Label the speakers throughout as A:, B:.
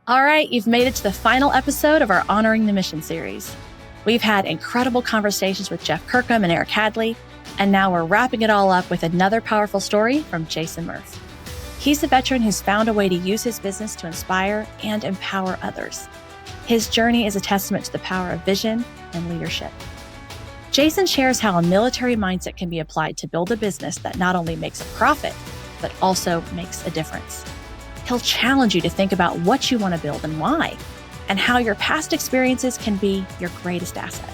A: All right, you've made it to the final episode of our Honoring the Mission series. We've had incredible conversations with Jeff Kirkham and Eric Hadley, and now we're wrapping it all up with another powerful story from Jason Murff. He's a veteran who's found a way to use his business to inspire and empower others. His journey is a testament to the power of vision and leadership. Jason shares how a military mindset can be applied to build a business that not only makes a profit, but also makes a difference. He'll challenge you to think about what you want to build and why, and how your past experiences can be your greatest asset.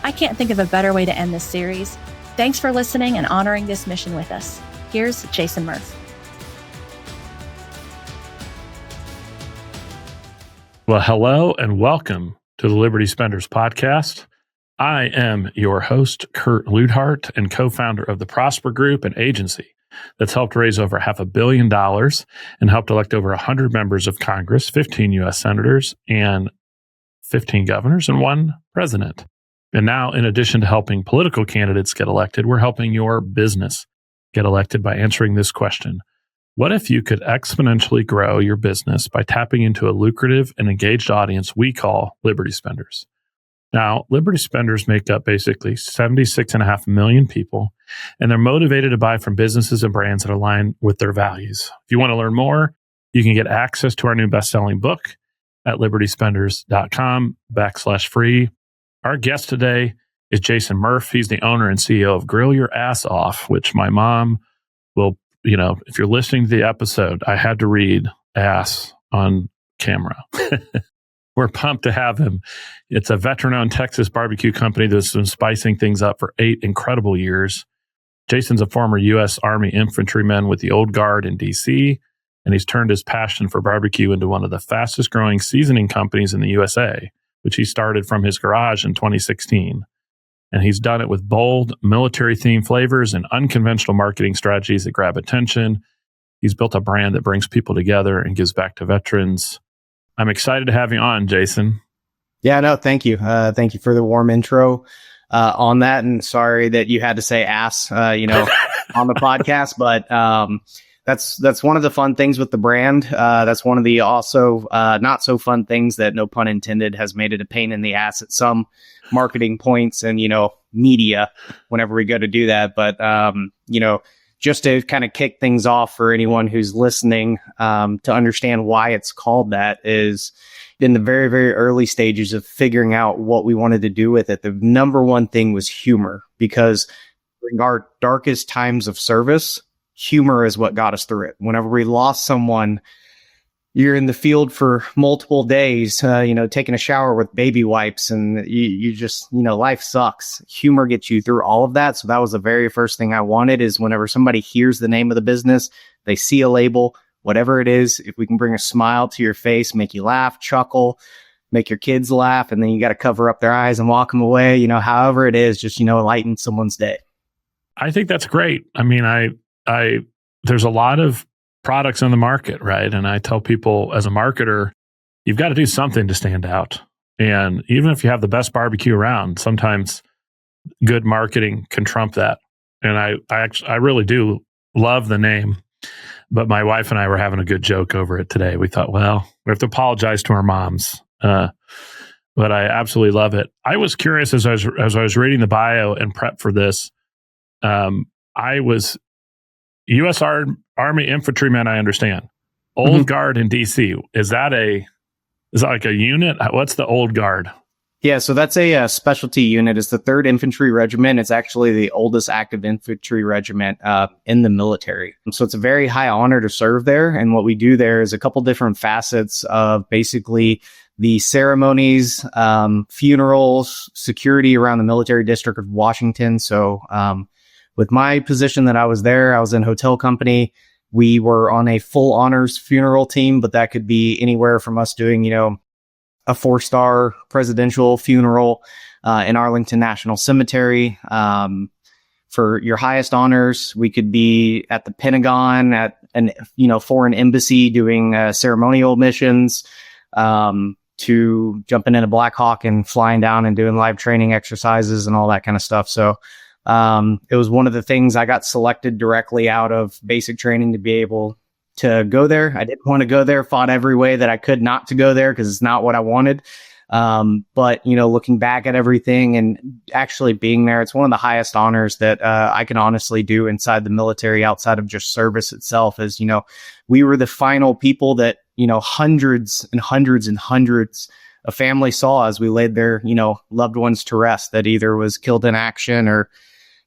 A: I can't think of a better way to end this series. Thanks for listening and honoring this mission with us. Here's Jason Murff.
B: Well, hello and welcome to the Liberty Spenders podcast. I am your host, Kurt Luidhardt, and co-founder of the Prosper Group, an agency that's helped raise over $500 million and helped elect over 100 members of Congress, 15 U.S. senators, and 15 governors, and 1 president. And now, in addition to helping political candidates get elected, we're helping your business get elected by answering this question. What if you could exponentially grow your business by tapping into a lucrative and engaged audience we call Liberty Spenders? Now, Liberty Spenders make up basically 76.5 million people, and they're motivated to buy from businesses and brands that align with their values. If you want to learn more, you can get access to our new best-selling book at libertyspenders.com/free. Our guest today is Jason Murff. He's the owner and CEO of Grill Your Ass Off, which my mom will, if you're listening to the episode, I had to read ass on camera. We're pumped to have him. It's a veteran-owned Texas barbecue company that's been spicing things up for 8 incredible years. Jason's a former U.S. Army infantryman with the Old Guard in D.C., and he's turned his passion for barbecue into one of the fastest-growing seasoning companies in the USA, which he started from his garage in 2016. And he's done it with bold, military-themed flavors and unconventional marketing strategies that grab attention. He's built a brand that brings people together and gives back to veterans. I'm excited to have you on, Jason.
C: Yeah, no, thank you. Thank you for the warm intro on that. And sorry that you had to say ass, on the podcast. But that's one of the fun things with the brand. That's one of the also not so fun things that, no pun intended, has made it a pain in the ass at some marketing points and, media whenever we go to do that. But, just to kind of kick things off for anyone who's listening, to understand why it's called that is in the very, very early stages of figuring out what we wanted to do with it. The number one thing was humor, because during our darkest times of service, humor is what got us through it. Whenever we lost someone, you're in the field for multiple days, taking a shower with baby wipes, and you just, life sucks. Humor gets you through all of that. So that was the very first thing I wanted, is whenever somebody hears the name of the business, they see a label, whatever it is, if we can bring a smile to your face, make you laugh, chuckle, make your kids laugh, and then you got to cover up their eyes and walk them away, however it is, just, lighten someone's day.
B: I think that's great. I mean, there's a lot of products on the market, right? And I tell people, as a marketer, you've got to do something to stand out. And even if you have the best barbecue around, sometimes good marketing can trump that. And I really do love the name, but my wife and I were having a good joke over it today. We thought, well, we have to apologize to our moms. But I absolutely love it. I was curious as I was reading the bio and prep for this. I was U.S. Army infantryman, I understand. Old Guard in D.C. Is that like a unit? What's the Old Guard?
C: Yeah, so that's a specialty unit. It's the 3rd Infantry Regiment. It's actually the oldest active infantry regiment in the military. So it's a very high honor to serve there. And what we do there is a couple different facets of basically the ceremonies, funerals, security around the military district of Washington. So with my position that I was there, I was in hotel company. We were on a full honors funeral team, but that could be anywhere from us doing, a 4-star presidential funeral in Arlington National Cemetery. For your highest honors, we could be at the Pentagon, at an foreign embassy doing ceremonial missions, to jumping in a Black Hawk and flying down and doing live training exercises and all that kind of stuff. So it was one of the things I got selected directly out of basic training to be able to go there. I didn't want to go there, fought every way that I could not to go there because it's not what I wanted. But, looking back at everything and actually being there, it's one of the highest honors that I can honestly do inside the military outside of just service itself. Is, we were the final people that, hundreds and hundreds and hundreds of families saw as we laid their, loved ones to rest that either was killed in action or,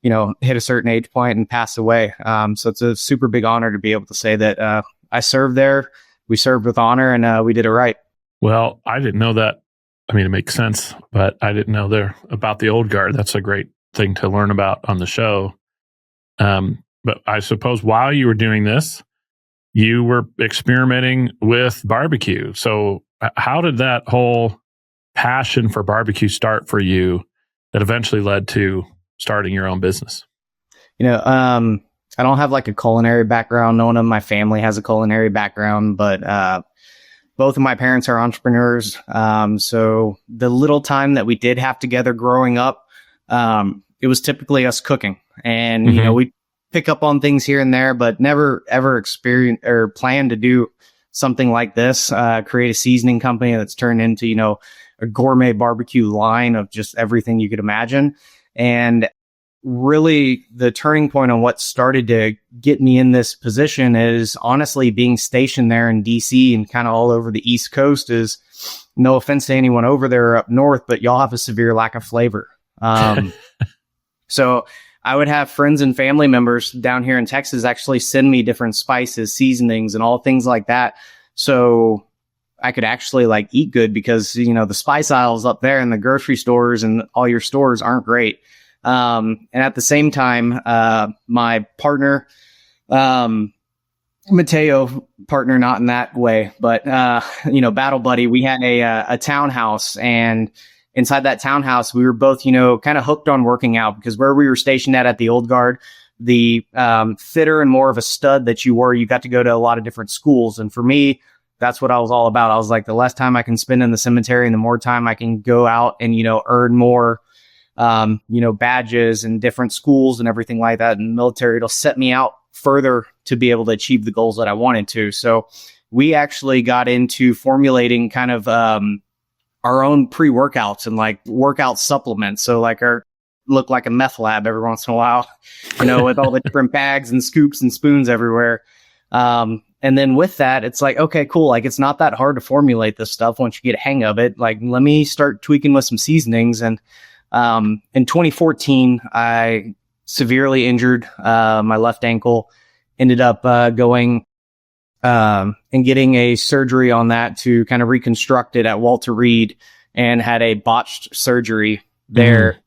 C: hit a certain age point and passed away. So it's a super big honor to be able to say that I served there. We served with honor and we did it right.
B: Well, I didn't know that. I mean, it makes sense, but I didn't know there about the old guard. That's a great thing to learn about on the show. But I suppose while you were doing this, you were experimenting with barbecue. So how did that whole passion for barbecue start for you that eventually led to starting your own business?
C: I don't have like a culinary background. No one in my family has a culinary background, but both of my parents are entrepreneurs. So the little time that we did have together growing up, it was typically us cooking. And, we pick up on things here and there, but never ever experience or plan to do something like this, create a seasoning company that's turned into, a gourmet barbecue line of just everything you could imagine. And really the turning point on what started to get me in this position is honestly being stationed there in DC and kind of all over the East Coast. Is no offense to anyone over there or up north, but y'all have a severe lack of flavor. So I would have friends and family members down here in Texas actually send me different spices, seasonings, and all things like that. So I could actually like eat good because, the spice aisles up there in the grocery stores and all your stores aren't great. And at the same time, my partner, Mateo, partner, not in that way, but, battle buddy, we had a townhouse, and inside that townhouse, we were both, kind of hooked on working out because where we were stationed at the old guard, the, fitter and more of a stud that you were, you got to go to a lot of different schools. And for me, that's what I was all about. I was like, the less time I can spend in the cemetery and the more time I can go out and, earn more badges and different schools and everything like that in the military, it'll set me out further to be able to achieve the goals that I wanted to. So we actually got into formulating kind of our own pre-workouts and like workout supplements. So like look like a meth lab every once in a while, with all the different bags and scoops and spoons everywhere. And then with that, it's like, okay, cool. Like it's not that hard to formulate this stuff once you get a hang of it. Like, let me start tweaking with some seasonings. And in 2014, I severely injured my left ankle, ended up going and getting a surgery on that to kind of reconstruct it at Walter Reed, and had a botched surgery there.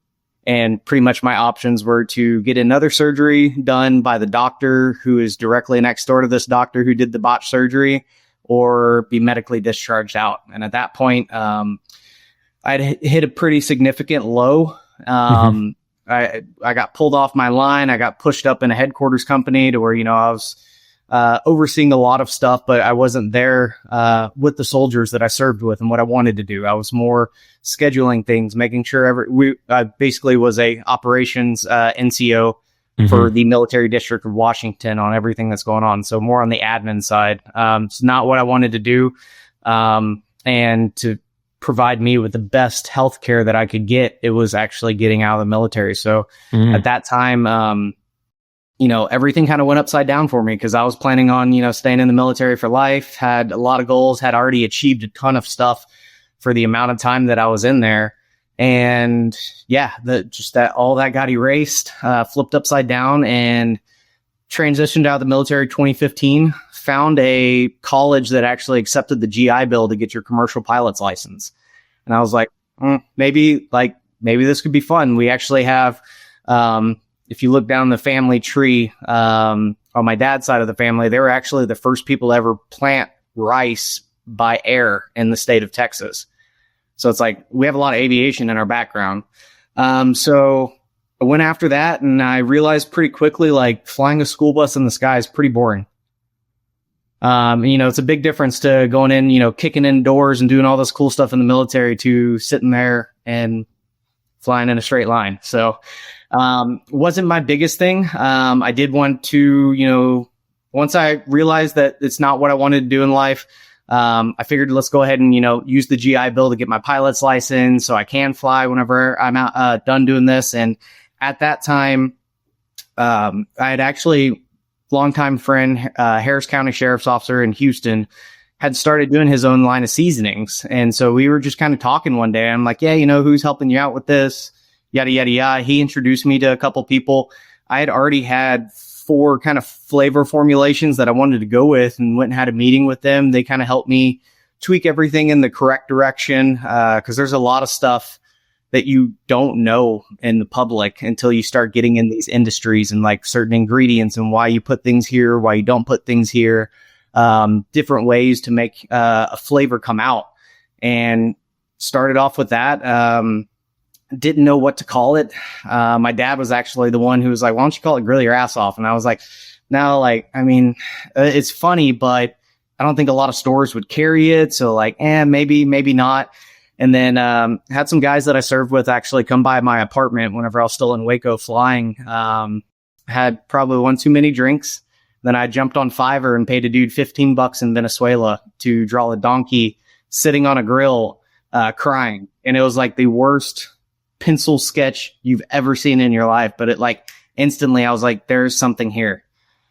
C: And pretty much my options were to get another surgery done by the doctor who is directly next door to this doctor who did the botched surgery, or be medically discharged out. And at that point, I'd hit a pretty significant low. I got pulled off my line. I got pushed up in a headquarters company to where, I was overseeing a lot of stuff, but I wasn't there with the soldiers that I served with and what I wanted to do. I was more scheduling things, making sure I basically was a operations NCO for the military district of Washington on everything that's going on. So more on the admin side. It's not what I wanted to do. And to provide me with the best healthcare that I could get, it was actually getting out of the military. So at that time, everything kind of went upside down for me because I was planning on, staying in the military for life, had a lot of goals, had already achieved a ton of stuff for the amount of time that I was in there. And yeah, all that got erased, flipped upside down, and transitioned out of the military 2015, found a college that actually accepted the GI Bill to get your commercial pilot's license. And I was like, maybe this could be fun. We actually have, if you look down the family tree, on my dad's side of the family, they were actually the first people to ever plant rice by air in the state of Texas. So it's like, we have a lot of aviation in our background. So I went after that, and I realized pretty quickly, like, flying a school bus in the sky is pretty boring. It's a big difference to going in, kicking in doors and doing all this cool stuff in the military to sitting there and flying in a straight line. So, wasn't my biggest thing. I did want to, once I realized that it's not what I wanted to do in life, I figured let's go ahead and, use the GI Bill to get my pilot's license so I can fly whenever I'm out, done doing this. And at that time, I had actually longtime friend, Harris County Sheriff's Officer in Houston, had started doing his own line of seasonings. And so we were just kind of talking one day. I'm like, yeah, who's helping you out with this? Yada, yada, yada. He introduced me to a couple people. I had already had 4 kind of flavor formulations that I wanted to go with and went and had a meeting with them. They kind of helped me tweak everything in the correct direction. Cause there's a lot of stuff that you don't know in the public until you start getting in these industries and like certain ingredients and why you put things here, why you don't put things here, different ways to make a flavor come out. And started off with that. Didn't know what to call it. My dad was actually the one who was like, why don't you call it Grill Your Ass Off? And I was like, no, it's funny, but I don't think a lot of stores would carry it. So maybe not. And then had some guys that I served with actually come by my apartment whenever I was still in Waco flying. Had probably one too many drinks. Then I jumped on Fiverr and paid a dude $15 in Venezuela to draw a donkey sitting on a grill crying. And it was like the worst pencil sketch you've ever seen in your life. But it instantly I was like, there's something here.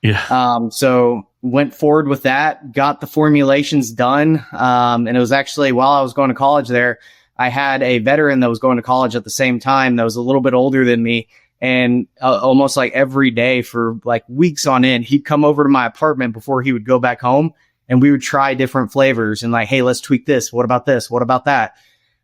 B: Yeah.
C: So went forward with that, got the formulations done. And it was actually while I was going to college there, I had a veteran that was going to college at the same time that was a little bit older than me. And almost like every day for like weeks on end, he'd come over to my apartment before he would go back home and we would try different flavors and like, hey, let's tweak this. What about this? What about that?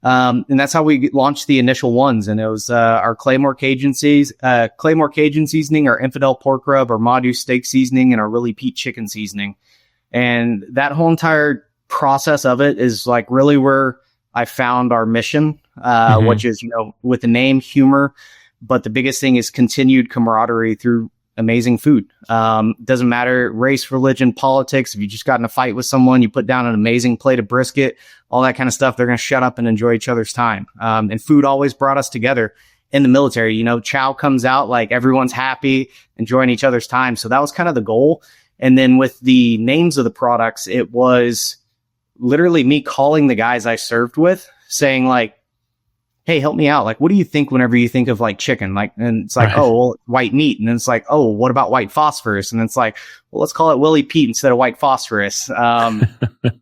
C: And that's how we launched the initial ones. And it was our Claymore Cajun seasoning, our Infidel pork rub, our Madu steak seasoning, and our Really Pete chicken seasoning. And that whole entire process of it is like really where I found our mission, which is, with the name, humor. But the biggest thing is continued camaraderie through amazing food. Doesn't matter race, religion, politics. If you just got in a fight with someone, you put down an amazing plate of brisket, all that kind of stuff, they're going to shut up and enjoy each other's time. And food always brought us together in the military. Chow comes out, like everyone's happy, enjoying each other's time. So that was kind of the goal. And then with the names of the products, it was literally me calling the guys I served with saying like, hey, help me out. Like, what do you think whenever you think of like chicken? And it's like, right. Oh, well, white meat. And then it's like, oh, what about white phosphorus? And it's like, well, let's call it Willie Pete instead of white phosphorus. And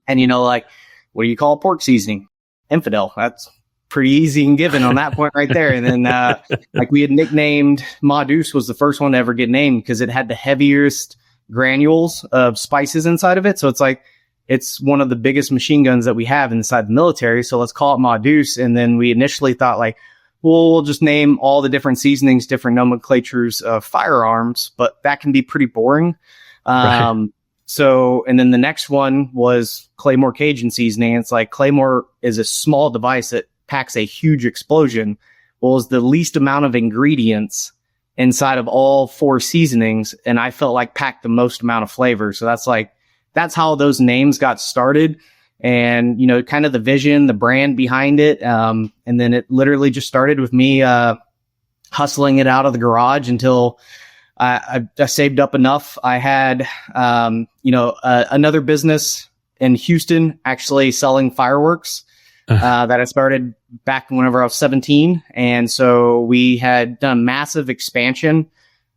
C: what do you call pork seasoning? Infidel. That's pretty easy and given on that point right there. And then, we had nicknamed Madus was the first one to ever get named because it had the heaviest granules of spices inside of it. So it's like, it's one of the biggest machine guns that we have inside the military. So let's call it Madus. And then we initially thought we'll just name all the different seasonings, different nomenclatures of firearms, but that can be pretty boring. Right. And then the next one was Claymore Cajun seasoning. It's like Claymore is a small device that packs a huge explosion. Well, it's the least amount of ingredients inside of all 4 seasonings. And I felt like packed the most amount of flavor. So that's how those names got started and, kind of the vision, the brand behind it. And then it literally just started with me, hustling it out of the garage until I saved up enough. I had, another business in Houston actually selling fireworks, that I started back whenever I was 17. And so we had done massive expansion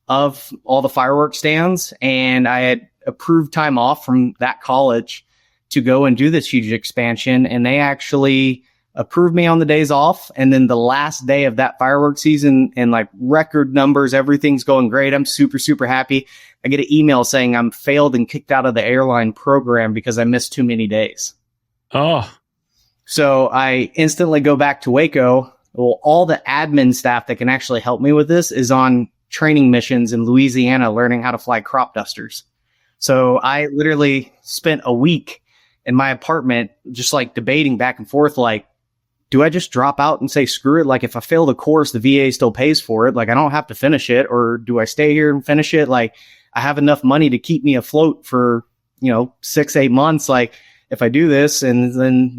C: of all the fireworks stands and I had approved time off from that college to go and do this huge expansion. And they actually approved me on the days off. And then the last day of that fireworks season and like record numbers, everything's going great. I'm super, super happy. I get an email saying I'm failed and kicked out of the airline program because I missed too many days.
B: Oh,
C: so I instantly go back to Waco. Well, all the admin staff that can actually help me with this is on training missions in Louisiana, learning how to fly crop dusters. So I literally spent a week in my apartment, just like debating back and forth, like, do I just drop out and say, screw it? Like if I fail the course, the VA still pays for it. Like I don't have to finish it. Or do I stay here and finish it? Like I have enough money to keep me afloat for, 6-8 months. Like if I do this and then,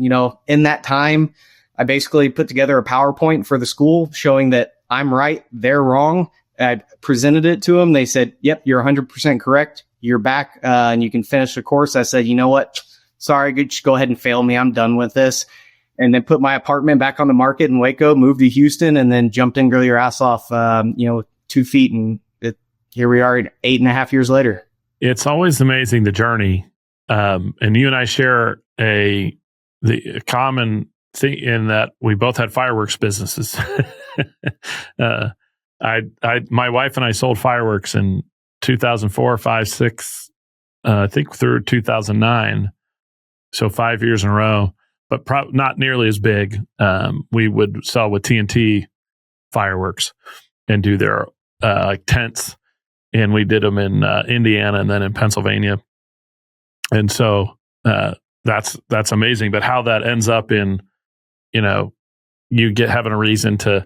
C: in that time, I basically put together a PowerPoint for the school showing that I'm right, they're wrong. I presented it to them. They said, yep, you're 100% correct. You're back and you can finish the course. I said, you know what? Sorry, just go ahead and fail me. I'm done with this. And then put my apartment back on the market in Waco, moved to Houston, and then jumped in Grill Your Ass Off, 2 feet. And here we are 8.5 years later.
B: It's always amazing, the journey. And you and I share the common thing in that we both had fireworks businesses. My wife and I sold fireworks in 2004, 5, 6, I think through 2009. So 5 years in a row, but not nearly as big. We would sell with TNT fireworks and do their tents. And we did them in Indiana and then in Pennsylvania. And so that's amazing. But how that ends up in, you having a reason to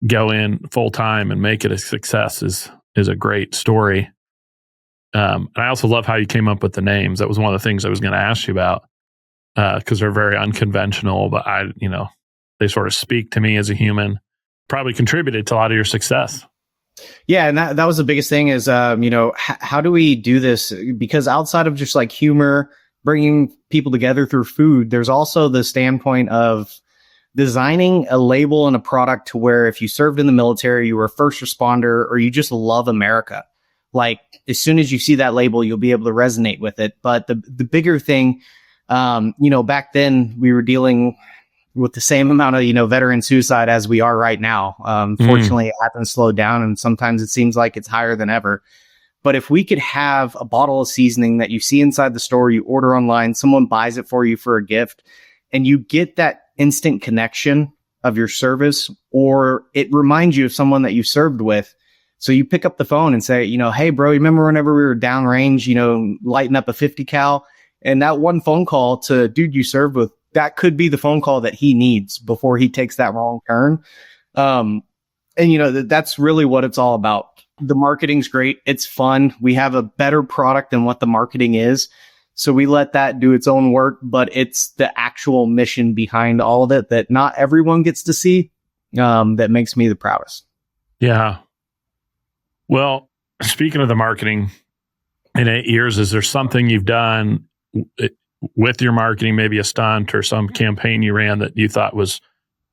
B: go in full time and make it a success is a great story. I also love how you came up with the names. That was one of the things I was going to ask you about because they're very unconventional, but they sort of speak to me as a human. Probably contributed to a lot of your success.
C: Yeah, and that was the biggest thing is, how do we do this? Because outside of just like humor, bringing people together through food, there's also the standpoint of designing a label and a product to where if you served in the military, you were a first responder, or you just love America, like as soon as you see that label, you'll be able to resonate with it. But the bigger thing, back then we were dealing with the same amount of, veteran suicide as we are right now. Fortunately, it hasn't slowed down, and sometimes it seems like it's higher than ever. But if we could have a bottle of seasoning that you see inside the store, you order online, someone buys it for you for a gift, and you get that instant connection of your service, or it reminds you of someone that you served with. So you pick up the phone and say, hey, bro, you remember whenever we were downrange, lighting up a 50 cal? And that one phone call to dude you served with, that could be the phone call that he needs before he takes that wrong turn. That's really what it's all about. The marketing's great. It's fun. We have a better product than what the marketing is. So we let that do its own work, but it's the actual mission behind all of it that not everyone gets to see, that makes me the proudest.
B: Yeah. Well, speaking of the marketing, in 8 years, is there something you've done with your marketing, maybe a stunt or some campaign you ran that you thought was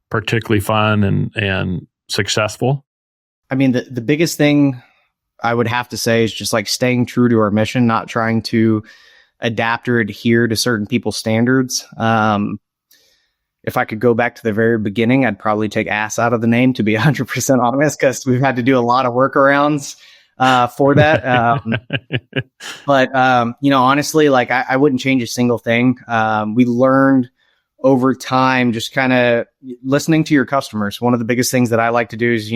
B: particularly fun and successful?
C: I mean, the biggest thing I would have to say is just like staying true to our mission, not trying to adapt or adhere to certain people's standards. If I could go back to the very beginning, I'd probably take ass out of the name, to be 100% honest, because we've had to do a lot of workarounds for that. But honestly, like I wouldn't change a single thing. We learned over time, just kind of listening to your customers. One of the biggest things that I like to do is,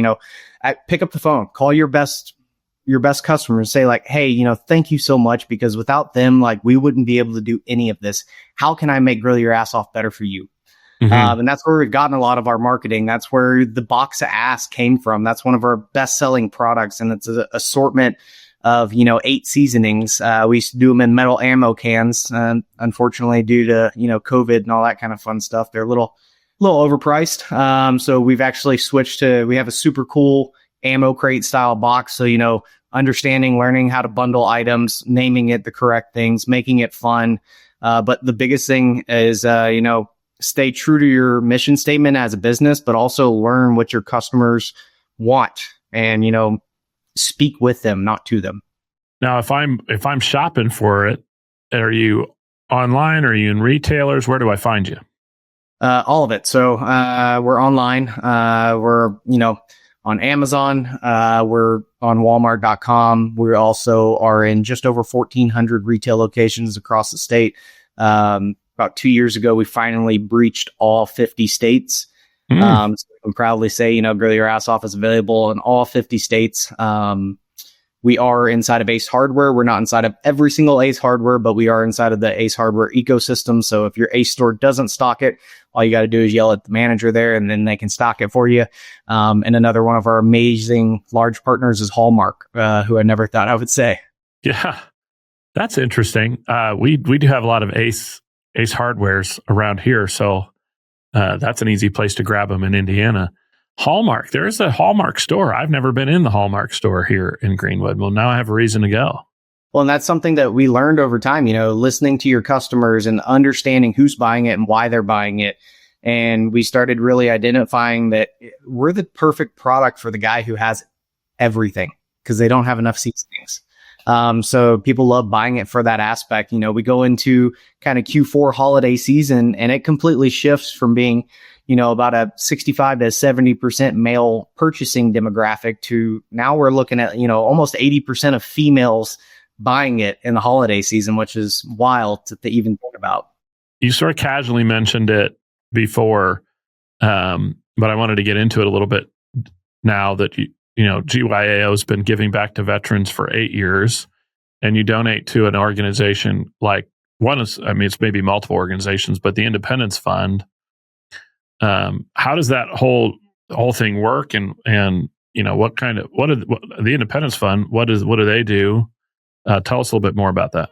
C: pick up the phone, call your best customers, say like, hey, thank you so much, because without them, like we wouldn't be able to do any of this. How can I make Grill Your Ass Off better for you? Mm-hmm. And that's where we've gotten a lot of our marketing. That's where the box of ass came from. That's one of our best selling products. And it's an assortment of, 8 seasonings. We used to do them in metal ammo cans. Unfortunately, due to, COVID and all that kind of fun stuff, they're a little overpriced. So we've actually switched to, we have a super cool ammo crate style box. So, learning how to bundle items, naming it the correct things, making it fun. But the biggest thing is, stay true to your mission statement as a business, but also learn what your customers want and, speak with them, not to them.
B: Now, if I'm shopping for it, are you online? Are you in retailers? Where do I find you?
C: All of it. So, we're online. We're, on Amazon. We're on Walmart.com. We also are in just over 1,400 retail locations across the state. About 2 years ago, we finally breached all 50 states. So we can proudly say, Grill Your Ass Off is available in all 50 states. We are inside of ACE Hardware. We're not inside of every single ACE Hardware, but we are inside of the ACE Hardware ecosystem. So if your ACE store doesn't stock it, all you got to do is yell at the manager there, and then they can stock it for you. And another one of our amazing large partners is Hallmark, who I never thought I would say.
B: Yeah, that's interesting. We do have a lot of ACE Hardwares around here, so that's an easy place to grab them in Indiana. Hallmark. There's a Hallmark store. I've never been in the Hallmark store here in Greenwood. Well, now I have a reason to go.
C: Well, and that's something that we learned over time, listening to your customers and understanding who's buying it and why they're buying it. And we started really identifying that we're the perfect product for the guy who has everything because they don't have enough seasonings. So people love buying it for that aspect. We go into kind of Q4 holiday season and it completely shifts from being, about a 65 to 70% male purchasing demographic to now we're looking at, almost 80% of females buying it in the holiday season, which is wild to even think about.
B: You sort of casually mentioned it before, but I wanted to get into it a little bit now that GYAO has been giving back to veterans for 8 years, and you donate to an organization like it's maybe multiple organizations, but the Independence Fund. How does that whole thing work? And the Independence Fund? What do they do? Tell us a little bit more about that.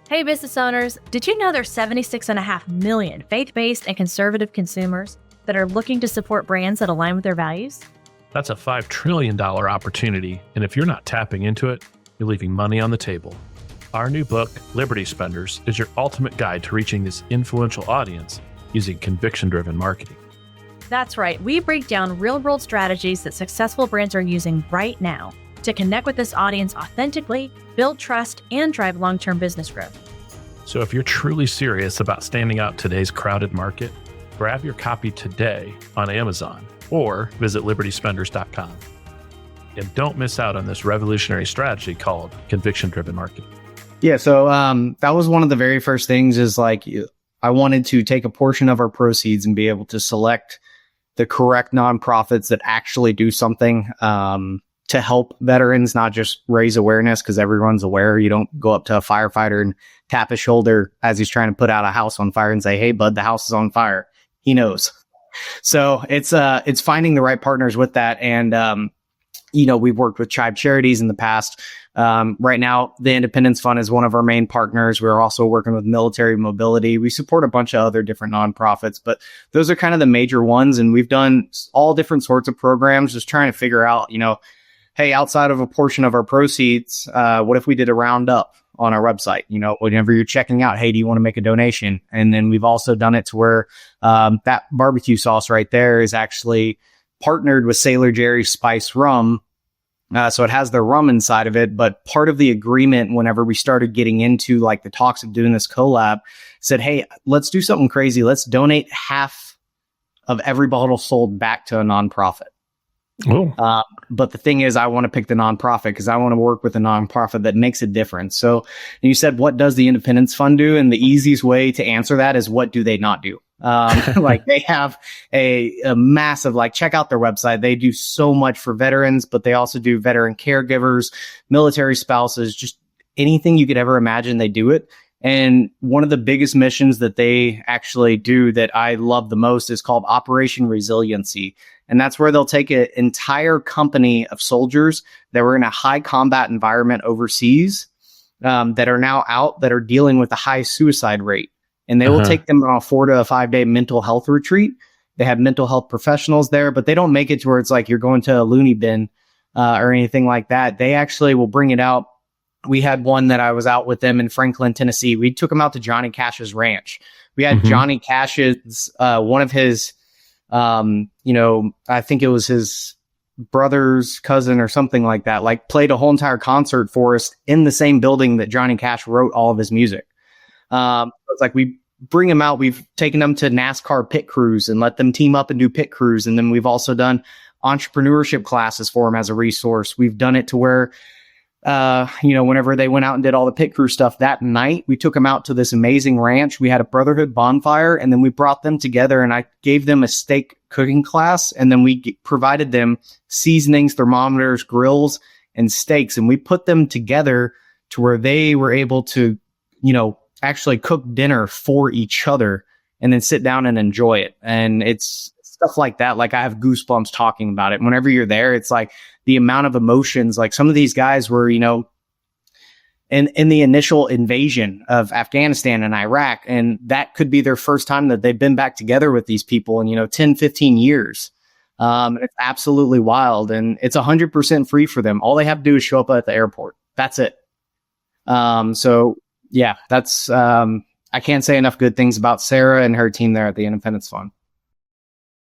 A: Hey, business owners, did you know there's 76.5 million faith-based and conservative consumers that are looking to support brands that align with their values?
B: That's a $5 trillion opportunity, and if you're not tapping into it, you're leaving money on the table. Our new book, Liberty Spenders, is your ultimate guide to reaching this influential audience using conviction-driven marketing.
A: That's right. We break down real-world strategies that successful brands are using right now to connect with this audience authentically, build trust, and drive long-term business growth.
B: So if you're truly serious about standing out in today's crowded market, grab your copy today on Amazon or visit libertyspenders.com. And don't miss out on this revolutionary strategy called conviction-driven marketing.
C: Yeah, so that was one of the very first things is I wanted to take a portion of our proceeds and be able to select the correct nonprofits that actually do something to help veterans, not just raise awareness because everyone's aware. You don't go up to a firefighter and tap his shoulder as he's trying to put out a house on fire and say, "Hey, bud, the house is on fire." He knows. So it's finding the right partners with that. And, we've worked with Tribe Charities in the past. Right now, the Independence Fund is one of our main partners. We're also working with Military Mobility. We support a bunch of other different nonprofits, but those are kind of the major ones. And we've done all different sorts of programs, just trying to figure out, hey, outside of a portion of our proceeds, what if we did a roundup on our website? Whenever you're checking out, hey, do you want to make a donation? And then we've also done it to where that barbecue sauce right there is actually partnered with Sailor Jerry's Spice Rum. So it has their rum inside of it. But part of the agreement, whenever we started getting into the talks of doing this collab, said, hey, let's do something crazy. Let's donate half of every bottle sold back to a nonprofit.
B: Oh.
C: But the thing is, I want to pick the nonprofit because I want to work with a nonprofit that makes a difference. So you said, what does the Independence Fund do? And the easiest way to answer that is, what do they not do? They have a massive, check out their website. They do so much for veterans, but they also do veteran caregivers, military spouses, just anything you could ever imagine. They do it. And one of the biggest missions that they actually do that I love the most is called Operation Resiliency. And that's where they'll take an entire company of soldiers that were in a high combat environment overseas, that are now out, that are dealing with a high suicide rate. And they will take them on a 4 to 5 day mental health retreat. They have mental health professionals there, but they don't make it to where it's you're going to a loony bin or anything like that. They actually will bring it out. We had one that I was out with them in Franklin, Tennessee. We took them out to Johnny Cash's ranch. We had Johnny Cash's, one of his, I think it was his brother's cousin or something like that, played a whole entire concert for us in the same building that Johnny Cash wrote all of his music. It's we bring them out. We've taken them to NASCAR pit crews and let them team up and do pit crews. And then we've also done entrepreneurship classes for them as a resource. We've done it to where, whenever they went out and did all the pit crew stuff that night, we took them out to this amazing ranch. We had a brotherhood bonfire, and then we brought them together and I gave them a steak cooking class. And then we provided them seasonings, thermometers, grills, and steaks. And we put them together to where they were able to, actually cook dinner for each other and then sit down and enjoy it. And it's stuff like that. I have goosebumps talking about it. Whenever you're there, it's the amount of emotions, some of these guys were, in the initial invasion of Afghanistan and Iraq. And that could be their first time that they've been back together with these people in, 10, 15 years. It's absolutely wild, and it's 100% free for them. All they have to do is show up at the airport. That's it. So yeah, that's, I can't say enough good things about Sarah and her team there at the Independence Fund.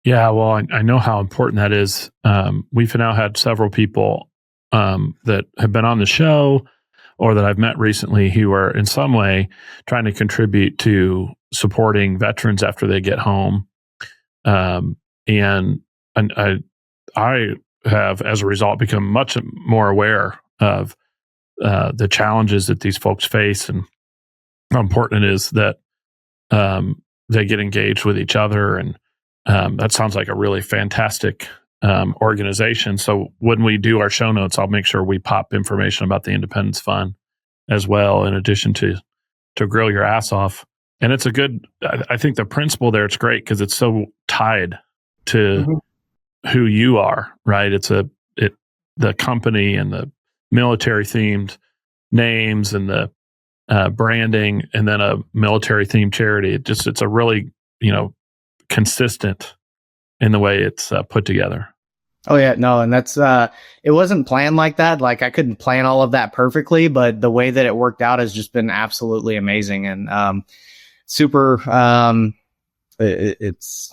B: Yeah, well, I know how important that is. We've now had several people that have been on the show or that I've met recently who are in some way trying to contribute to supporting veterans after they get home. And I have, as a result, become much more aware of the challenges that these folks face and how important it is that they get engaged with each other. And that sounds like a really fantastic organization. So when we do our show notes, I'll make sure we pop information about the Independence Fund as well, in addition to grill your ass off. And it's a good, I think the principle there, it's great because it's so tied to who you are, right? The company and the military themed names and the branding, and then a military themed charity. It's a really, consistent in the way it's put together.
C: Oh yeah, no, and that's it wasn't planned like that. Like, I couldn't plan all of that perfectly, but the way that it worked out has just been absolutely amazing and super. It's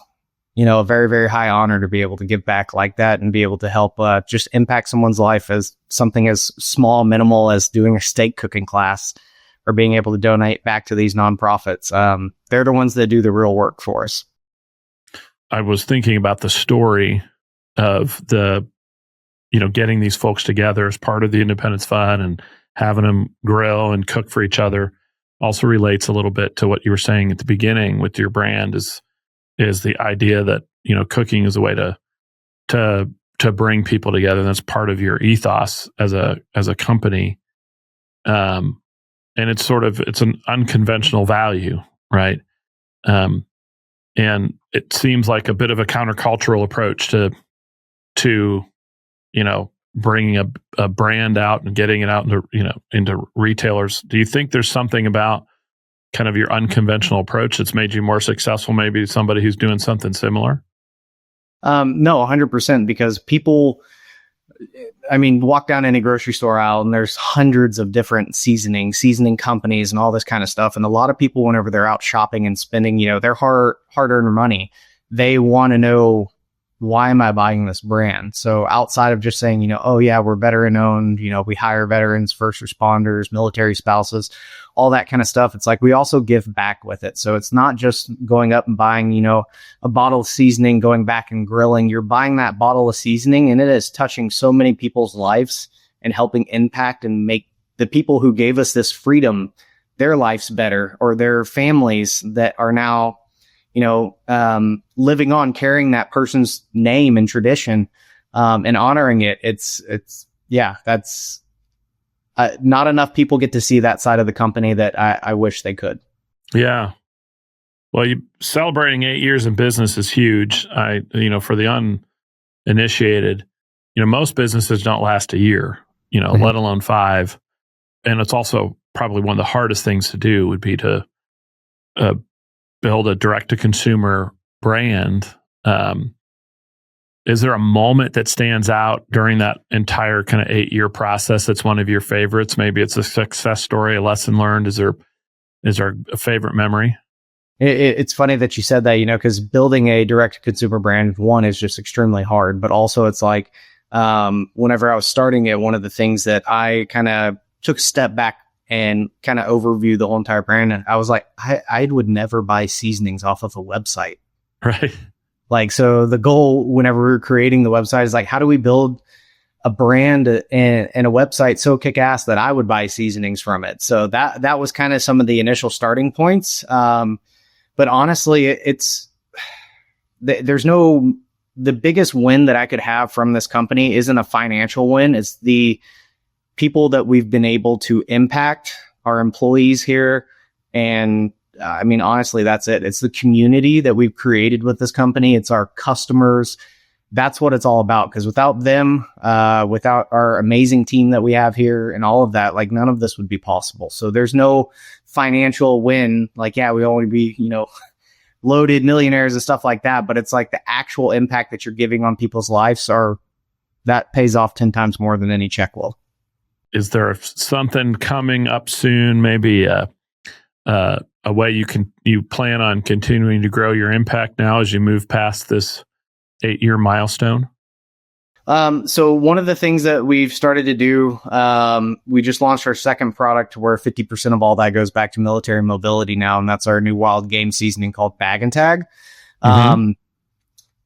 C: a very, very high honor to be able to give back like that and be able to help just impact someone's life as something as small, minimal as doing a steak cooking class or being able to donate back to these nonprofits. They're the ones that do the real work for us.
B: I was thinking about the story of the, getting these folks together as part of the Independence Fund and having them grill and cook for each other also relates a little bit to what you were saying at the beginning with your brand is the idea that, cooking is a way to bring people together. That's part of your ethos as a company. And it's an unconventional value, right? And it seems like a bit of a countercultural approach to bringing a brand out and getting it out into retailers. Do you think there's something about kind of your unconventional approach that's made you more successful, maybe somebody who's doing something similar?
C: No, 100%, because people, walk down any grocery store aisle and there's hundreds of different seasoning companies and all this kind of stuff. And a lot of people, whenever they're out shopping and spending, their hard-earned money, they want to know, why am I buying this brand? So outside of just saying, oh yeah, we're veteran owned, we hire veterans, first responders, military spouses, all that kind of stuff. It's like we also give back with it. So it's not just going up and buying, a bottle of seasoning, going back and grilling. You're buying that bottle of seasoning and it is touching so many people's lives and helping impact and make the people who gave us this freedom, their lives better, or their families that are now, living on, carrying that person's name and tradition, and honoring it. That's not enough people get to see that side of the company that I wish they could.
B: Yeah. Well, celebrating 8 years in business is huge. For the uninitiated, most businesses don't last a year, let alone 5. And it's also probably one of the hardest things to do would be to build a direct-to-consumer brand. Is there a moment that stands out during that entire kind of 8-year process that's one of your favorites? Maybe it's a success story, a lesson learned. Is there a favorite memory?
C: It's funny that you said that, because building a direct-to-consumer brand, one, is just extremely hard, but also it's like whenever I was starting it, one of the things that I kind of took a step back and kind of overview the whole entire brand. And I was like, I would never buy seasonings off of a website.
B: Right.
C: Like, so the goal whenever we were creating the website is like, how do we build a brand and a website so kick ass that I would buy seasonings from it? So that was kind of some of the initial starting points. But honestly, the biggest win that I could have from this company isn't a financial win. It's the people that we've been able to impact, our employees here. And honestly, that's it. It's the community that we've created with this company. It's our customers. that's what it's all about. Because without them, without our amazing team that we have here and all of that, like none of this would be possible. So there's no financial win. Like, yeah, we only be, loaded millionaires and stuff like that. But it's like the actual impact that you're giving on people's lives that pays off 10 times more than any check will.
B: Is there something coming up soon? Maybe a way you plan on continuing to grow your impact now as you move past this 8-year milestone?
C: So one of the things that we've started to do, we just launched our second product where 50% of all that goes back to military mobility now. And that's our new wild game seasoning called Bag and Tag. Mm-hmm.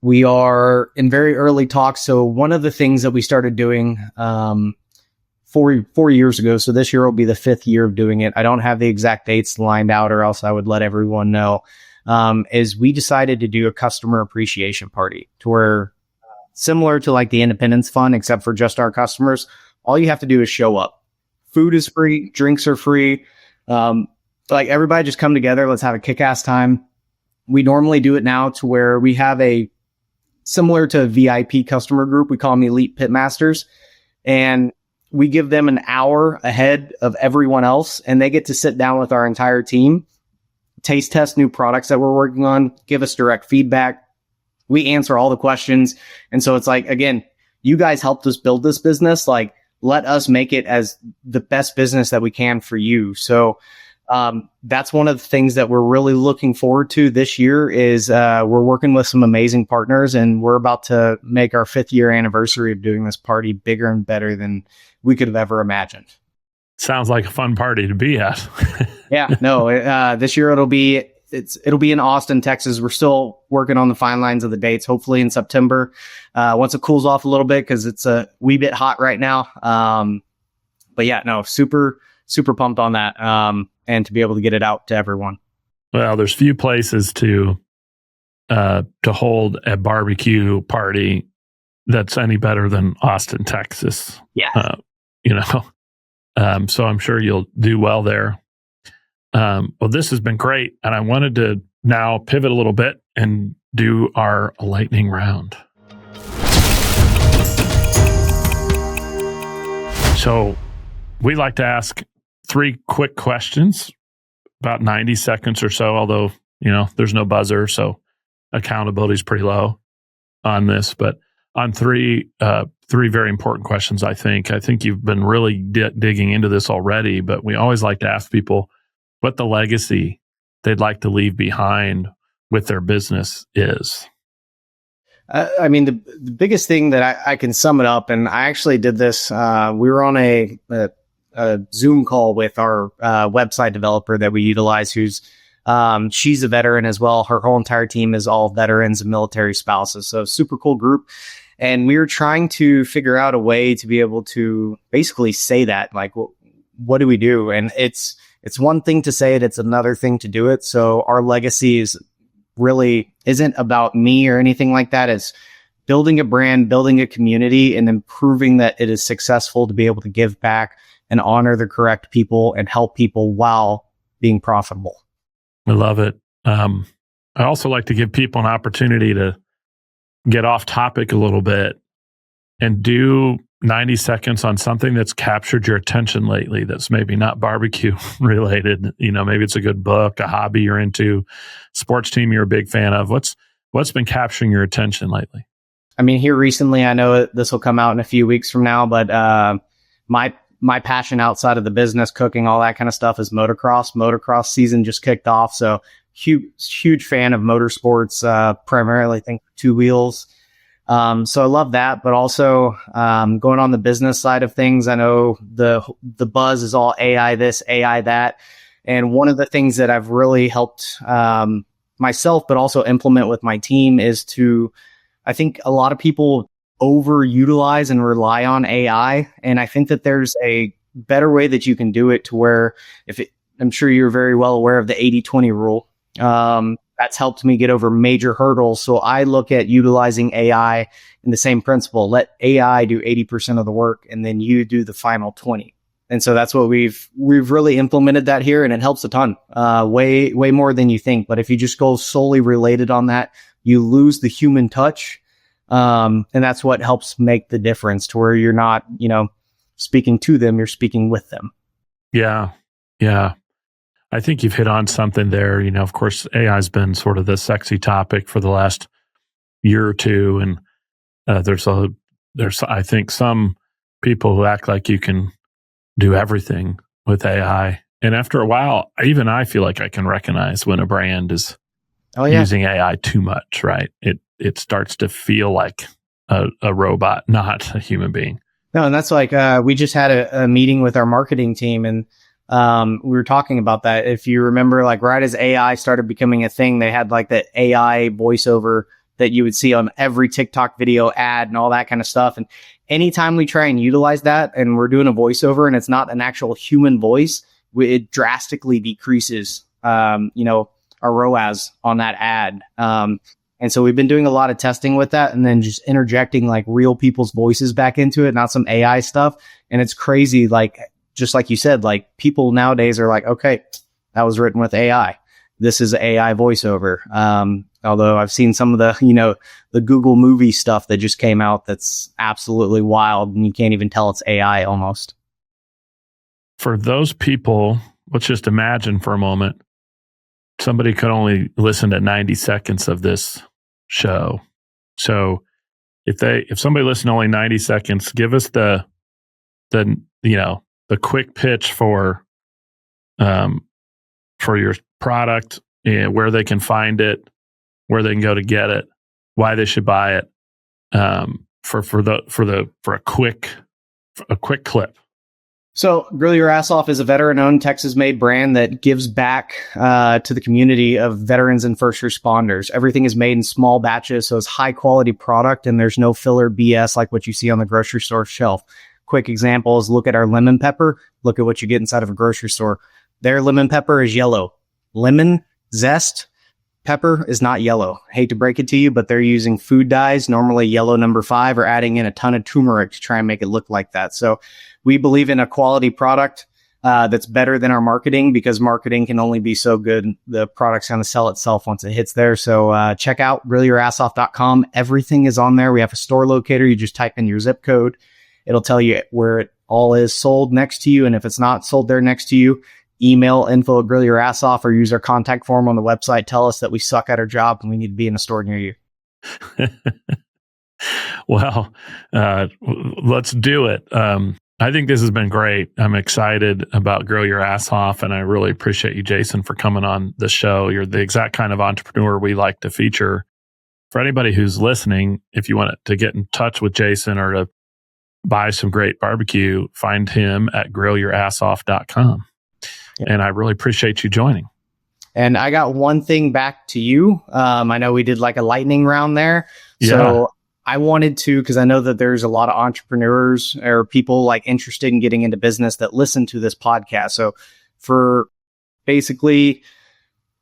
C: We are in very early talks. So one of the things that we started doing, 4 years ago. So this year will be the 5th year of doing it. I don't have the exact dates lined out or else I would let everyone know. Is we decided to do a customer appreciation party to where similar to like the Independence Fund, except for just our customers, all you have to do is show up. Food is free. Drinks are free. Like everybody just come together. Let's have a kick-ass time. We normally do it now to where we have similar to a VIP customer group. We call them Elite Pitmasters. And we give them an hour ahead of everyone else, and they get to sit down with our entire team, taste test new products that we're working on, give us direct feedback. We answer all the questions. And so it's like, again, you guys helped us build this business. Like, let us make it as the best business that we can for you. So that's one of the things that we're really looking forward to this year is we're working with some amazing partners, and we're about to make our 5th year anniversary of doing this party bigger and better than we could have ever imagined.
B: Sounds like a fun party to be at.
C: Yeah, no, this year it'll be in Austin, Texas. We're still working on the fine lines of the dates, hopefully in September, once it cools off a little bit, because it's a wee bit hot right now. But yeah, no, super pumped on that. And to be able to get it out to everyone.
B: Well, there's few places to hold a barbecue party that's any better than Austin, Texas.
C: Yeah.
B: So I'm sure you'll do well there. Well, this has been great. And I wanted to now pivot a little bit and do our lightning round. So we like to ask 3 quick questions, about 90 seconds or so, although, there's no buzzer, so accountability is pretty low on this. But on three very important questions, I think you've been really digging into this already, but we always like to ask people what the legacy they'd like to leave behind with their business is.
C: I mean, the biggest thing that I can sum it up, and I actually did this, we were on a Zoom call with our website developer that we utilize, who's she's a veteran as well. Her whole entire team is all veterans and military spouses. So super cool group. And we were trying to figure out a way to be able to basically say that, like, what do we do? And it's one thing to say it, it's another thing to do it. So our legacy isn't about me or anything like that. It's building a brand, building a community, and then proving that it is successful to be able to give back and honor the correct people and help people while being profitable.
B: I love it. I also like to give people an opportunity to get off topic a little bit and do 90 seconds on something that's captured your attention lately that's maybe not barbecue related. Maybe it's a good book, a hobby you're into, sports team you're a big fan of. What's been capturing your attention lately? I
C: mean, here recently, I know this will come out in a few weeks from now, but my passion outside of the business, cooking, all that kind of stuff, is motocross. Motocross season just kicked off. So huge fan of motorsports, primarily think 2 wheels. So I love that, but also, going on the business side of things, I know the buzz is all AI this, AI that. And one of the things that I've really helped, myself, but also implement with my team is I think a lot of people overutilize and rely on AI. And I think that there's a better way that you can do it to where I'm sure you're very well aware of the 80-20 rule. That's helped me get over major hurdles. So I look at utilizing AI in the same principle. Let AI do 80% of the work, and then you do the final 20. And so that's what we've really implemented that here, and it helps a ton, way more than you think. But if you just go solely related on that, you lose the human touch. And that's what helps make the difference, to where you're not, speaking to them, you're speaking with them.
B: Yeah. Yeah. I think you've hit on something there. Of course, AI has been sort of the sexy topic for the last year or two. And there's I think some people who act like you can do everything with AI. And after a while, even I feel like I can recognize when a brand is using AI too much, right? It starts to feel like a robot, not a human being.
C: No, and that's like, we just had a meeting with our marketing team, and we were talking about that. If you remember, like right as AI started becoming a thing, they had like that AI voiceover that you would see on every TikTok video ad and all that kind of stuff. And anytime we try and utilize that and we're doing a voiceover and it's not an actual human voice, it drastically decreases, our ROAS on that ad. And so we've been doing a lot of testing with that, and then just interjecting like real people's voices back into it, not some AI stuff. And it's crazy. Like, just like you said, like people nowadays are like, okay, that was written with AI. This is AI voiceover. Although I've seen some of the, the Google movie stuff that just came out that's absolutely wild, and you can't even tell it's AI almost.
B: For those people, let's just imagine for a moment, somebody could only listen to 90 seconds of this show. So if somebody listened to only 90 seconds, give us the quick pitch for your product, where they can find it, where they can go to get it, why they should buy it, for a quick clip.
C: So Grill Your Ass Off is a veteran-owned, Texas-made brand that gives back to the community of veterans and first responders. Everything is made in small batches, so it's high-quality product, and there's no filler BS like what you see on the grocery store shelf. Quick examples, look at our lemon pepper. Look at what you get inside of a grocery store. Their lemon pepper is yellow. Lemon zest pepper is not yellow. Hate to break it to you, but they're using food dyes, normally yellow number 5, or adding in a ton of turmeric to try and make it look like that. So we believe in a quality product that's better than our marketing, because marketing can only be so good. The product's going to sell itself once it hits there. So check out grillyourassoff.com. Everything is on there. We have a store locator. You just type in your zip code. It'll tell you where it all is sold next to you. And if it's not sold there next to you, email info@grillyourassoff or use our contact form on the website. Tell us that we suck at our job and we need to be in a store near you.
B: Well, let's do it. I think this has been great. I'm excited about Grill Your Ass Off, and I really appreciate you, Jason, for coming on the show. You're the exact kind of entrepreneur we like to feature. For anybody who's listening, if you want to get in touch with Jason or to buy some great barbecue, find him at grillyourassoff.com. Yeah. And I really appreciate you joining.
C: And I got one thing back to you. I know we did like a lightning round there.
B: Yeah.
C: So I wanted to, because I know that there's a lot of entrepreneurs or people like interested in getting into business that listen to this podcast. So for basically,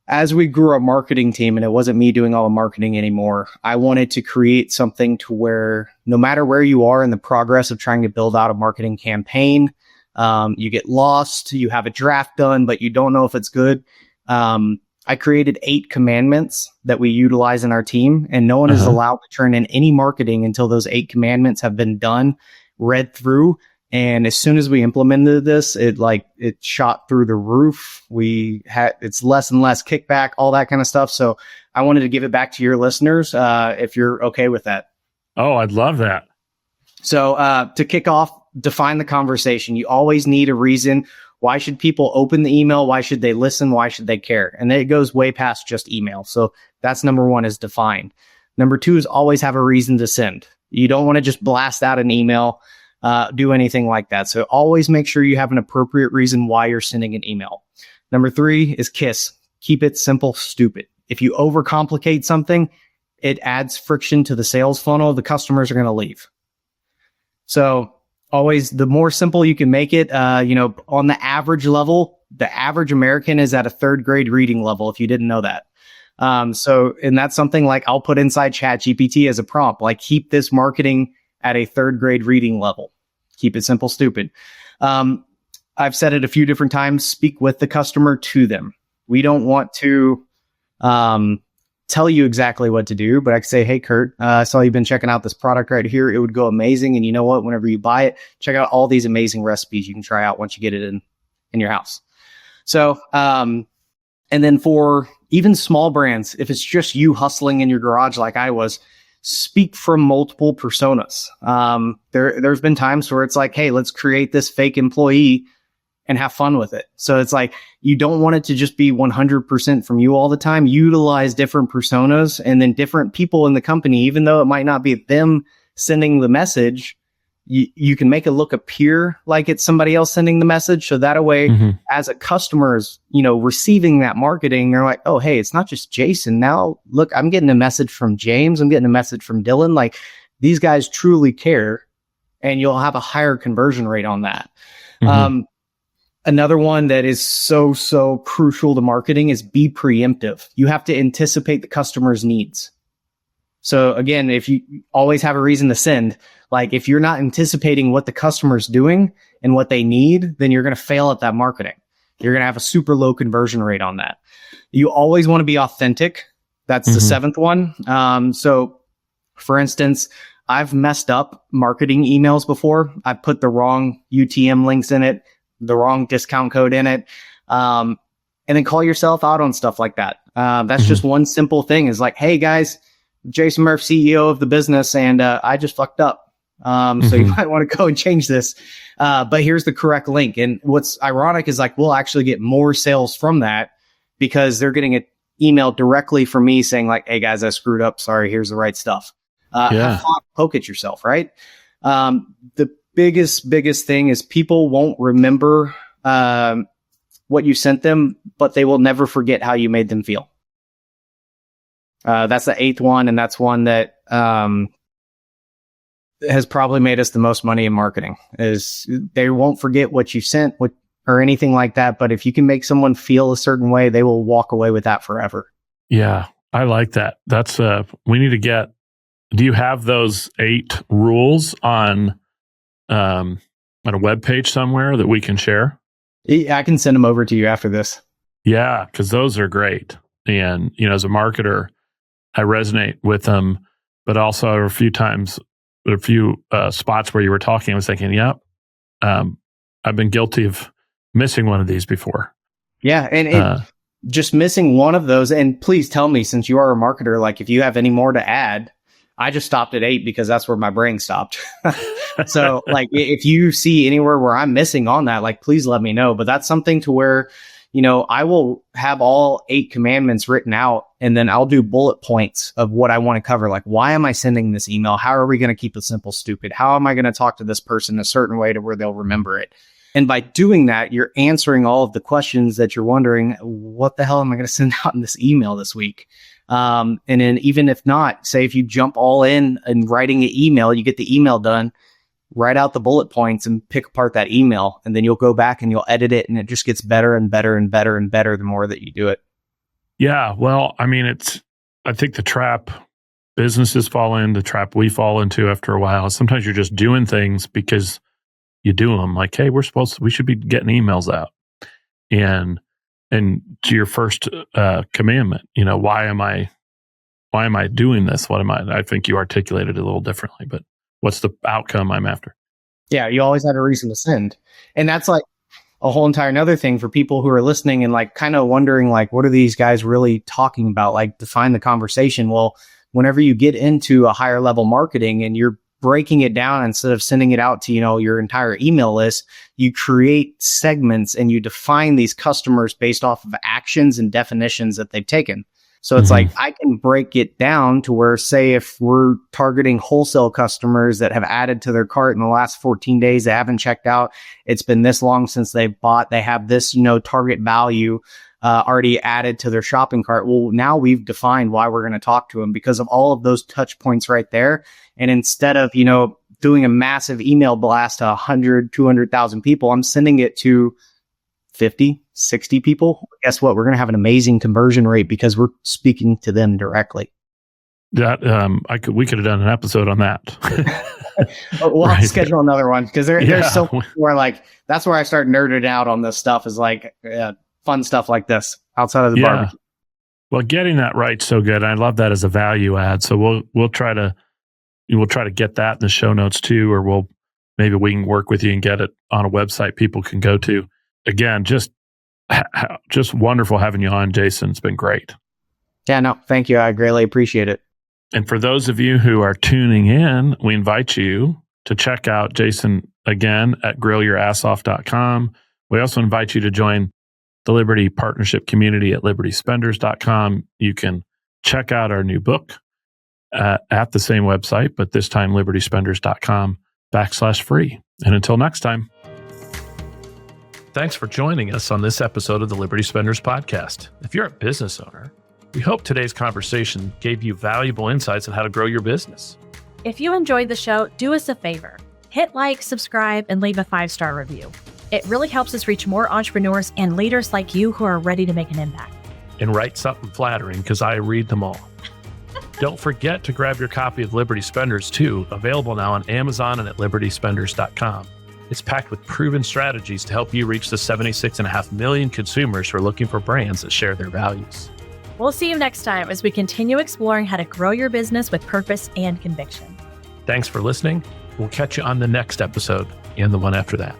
C: as we grew our marketing team, and it wasn't me doing all the marketing anymore, I wanted to create something to where no matter where you are in the progress of trying to build out a marketing campaign, you get lost, you have a draft done, but you don't know if it's good. I created 8 commandments that we utilize in our team, and no one is allowed to turn in any marketing until those 8 commandments have been done, read through. And as soon as we implemented this, it shot through the roof. It's less and less kickback, all that kind of stuff. So I wanted to give it back to your listeners, if you're okay with that.
B: Oh, I'd love that.
C: So, to kick off, define the conversation. You always need a reason. Why should people open the email? Why should they listen? Why should they care? And it goes way past just email. So that's number 1, is define. Number 2 is always have a reason to send. You don't want to just blast out an email, do anything like that. So always make sure you have an appropriate reason why you're sending an email. Number 3 is KISS. Keep it simple, stupid. If you overcomplicate something, it adds friction to the sales funnel. The customers are going to leave. So always, the more simple you can make it, on the average level, the average American is at a 3rd grade reading level, if you didn't know that. And that's something like I'll put inside ChatGPT as a prompt, like keep this marketing at a 3rd grade reading level. Keep it simple, stupid. I've said it a few different times, speak with the customer to them. We don't want to tell you exactly what to do, but I could say, hey, Kurt, I saw you've been checking out this product right here. It would go amazing. And you know what? Whenever you buy it, check out all these amazing recipes you can try out once you get it in your house. So, and then for even small brands, if it's just you hustling in your garage like I was, speak from multiple personas. There's been times where it's like, hey, let's create this fake employee and have fun with it. So it's like, you don't want it to just be 100% from you all the time. Utilize different personas and then different people in the company, even though it might not be them sending the message, you can make it look appear like it's somebody else sending the message. So that way, as a customer is, receiving that marketing, they're like, oh, hey, it's not just Jason. Now, look, I'm getting a message from James. I'm getting a message from Dylan. Like, these guys truly care, and you'll have a higher conversion rate on that. Another one that is so crucial to marketing is be preemptive. You have to anticipate the customer's needs. So again, if you always have a reason to send, like if you're not anticipating what the customer's doing and what they need, then you're going to fail at that marketing. You're going to have a super low conversion rate on that. You always want to be authentic. That's the seventh one. So for instance, I've messed up marketing emails before. I put the wrong UTM links in it, the wrong discount code in it. And then call yourself out on stuff like that. That's just one simple thing is like, hey guys, Jason Murff, CEO of the business, and I just fucked up. So you might want to go and change this. But here's the correct link. And what's ironic is like, we'll actually get more sales from that because they're getting an email directly from me saying like, hey guys, I screwed up. Sorry, here's the right stuff. Have fun, poke at yourself, right? The biggest thing is people won't remember what you sent them, but they will never forget how you made them feel. That's the eighth one, and that's one that has probably made us the most money in marketing. Is they won't forget what you sent or anything like that, but if you can make someone feel a certain way, they will walk away with that forever.
B: Yeah, I like that. That's we need to get. Do you have those 8 rules on a web page somewhere that we can share?
C: Yeah, I can send them over to you after this.
B: Yeah, because those are great. And as a marketer, I resonate with them, but also a few spots where you were talking, I was thinking, yep, I've been guilty of missing one of these before.
C: Yeah. And just missing one of those. And please tell me, since you are a marketer, like if you have any more to add. I just stopped at 8 because that's where my brain stopped. So like if you see anywhere where I'm missing on that, like please let me know. But that's something to where, I will have all 8 commandments written out and then I'll do bullet points of what I want to cover. Like, why am I sending this email? How are we going to keep it simple, stupid? How am I going to talk to this person a certain way to where they'll remember it? And by doing that, you're answering all of the questions that you're wondering, what the hell am I going to send out in this email this week? And then even if not, say if you jump all in and writing an email, you get the email done, write out the bullet points and pick apart that email. And then you'll go back and you'll edit it and it just gets better and better and better and better the more that you do it. Yeah.
B: Well, I mean, I think the trap businesses fall in, the trap we fall into after a while. Sometimes you're just doing things because you do them like, hey, we should be getting emails out. And to your first commandment, why am I doing this? I think you articulated it a little differently, but what's the outcome I'm after?
C: Yeah, you always had a reason to send. And that's like a whole entire another thing for people who are listening and like kind of wondering, like, what are these guys really talking about? Like, define the conversation. Well, whenever you get into a higher level marketing and you're breaking it down instead of sending it out to, your entire email list, you create segments and you define these customers based off of actions and definitions that they've taken. So it's like, I can break it down to where, say, if we're targeting wholesale customers that have added to their cart in the last 14 days, they haven't checked out, it's been this long since they've bought, they have this, target value already added to their shopping cart. Well, now we've defined why we're going to talk to them because of all of those touch points right there. And instead of, doing a massive email blast to 100, 200,000 people, I'm sending it to 50, 60 people. Guess what? We're going to have an amazing conversion rate because we're speaking to them directly.
B: That we could have done an episode on that.
C: We'll have to schedule another one because there's so much where like that's where I start nerding out on this stuff is like fun stuff like this outside of the barbecue.
B: Well, getting that right so good. I love that as a value add. So we'll try to get that in the show notes too, or maybe we can work with you and get it on a website people can go to. Again, just wonderful having you on, Jason. It's been great.
C: Yeah, no, thank you. I greatly appreciate it.
B: And for those of you who are tuning in, we invite you to check out Jason again at grillyourassoff.com. We also invite you to join the Liberty Partnership community at libertyspenders.com. You can check out our new book at the same website, but this time libertyspenders.com/free. And until next time. Thanks for joining us on this episode of the Liberty Spenders Podcast. If you're a business owner, we hope today's conversation gave you valuable insights on how to grow your business.
A: If you enjoyed the show, do us a favor. Hit like, subscribe, and leave a 5-star review. It really helps us reach more entrepreneurs and leaders like you who are ready to make an impact.
B: And write something flattering, because I read them all. Don't forget to grab your copy of Liberty Spenders too, available now on Amazon and at libertyspenders.com. It's packed with proven strategies to help you reach the 76.5 million consumers who are looking for brands that share their values.
A: We'll see you next time as we continue exploring how to grow your business with purpose and conviction.
B: Thanks for listening. We'll catch you on the next episode and the one after that.